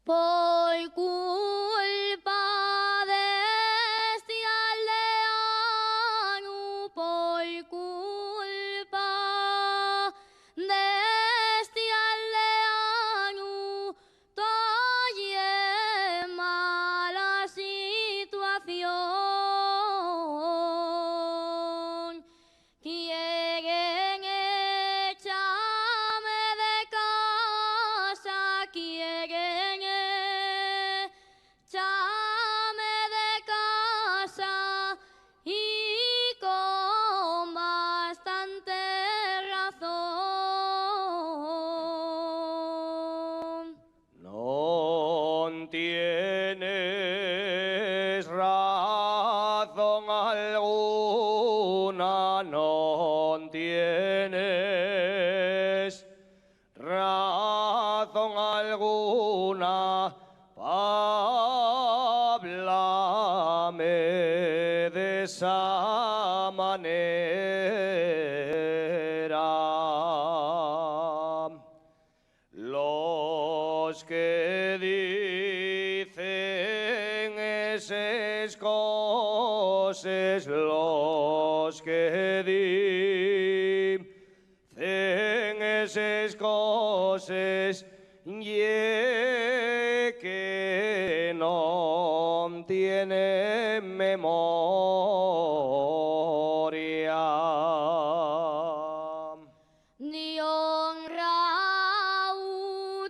Por culpa de este aldeano, por culpa de este aldeano, estoy en mala situación. Quieren echarme de casa, quieren echarme de casa y con bastante razón. No tienes razón alguna, no tienes razón alguna, háblame de esa manera. Los que dicen esas cosas, los que dicen esas cosas, que no tienen memoria. Ni honra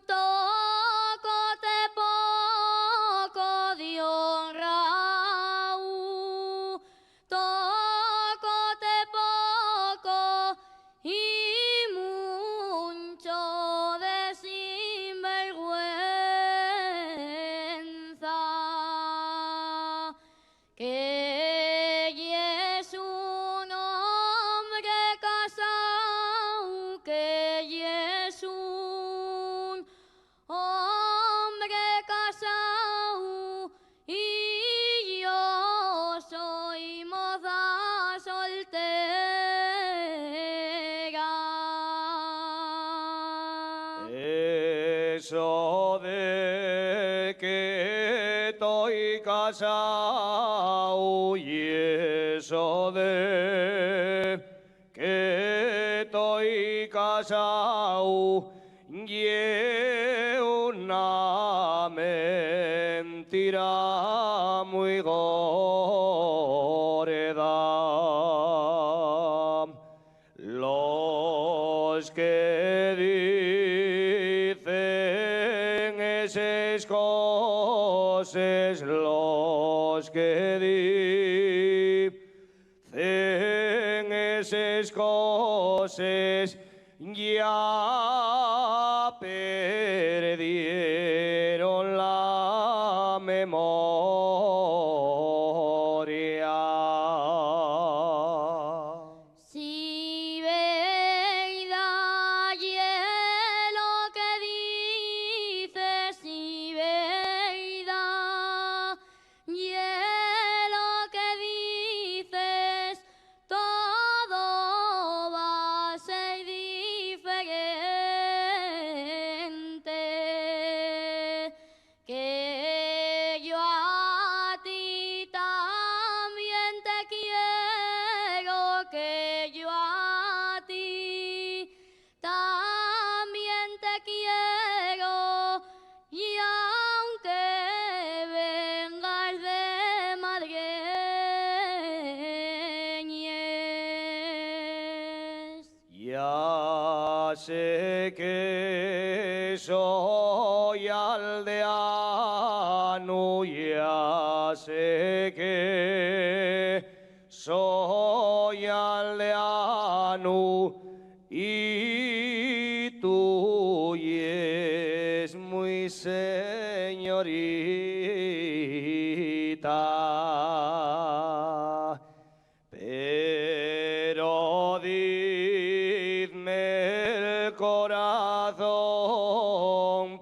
toco te poco, di honra toco te poco y mucho de sinvergüenza. Que es un hombre casado, que es un hombre casado y yo soy moza soltera. Eso de que estoy casado y eso de que estoy casado y una mentira muy gorda. Los que dicen esas cosas, los que dicen esas cosas, ya perdieron la memoria. Si verdad es lo que dices, si verdad es lo que dices, todo va a ser diferente. Que yo a ti también te quiero, que yo a ti también te quiero, y aunque vengas de Madreñes. Ya sé que soy aldeano, ya sé que soy aldeano y tú y es muy señorita. Pero didme el corazón,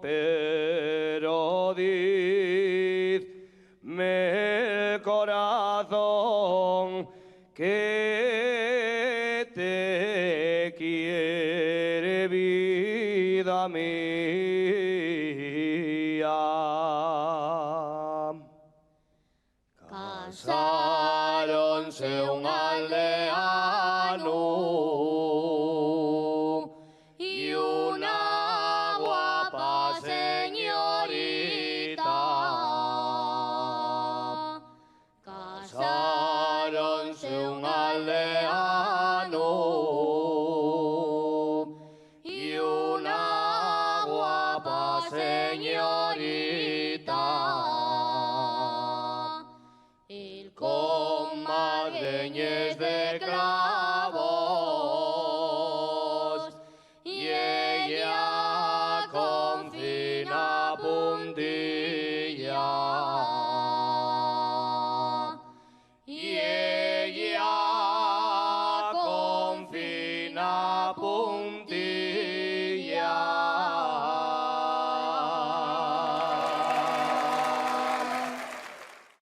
pero didme el corazón que te quiere vida mía. novia. Casáronse un aldeano y una guapa señorita. Casáronse un aldeano y una guapa señorita. El con magreñes de clavos y ella con fina puntilla.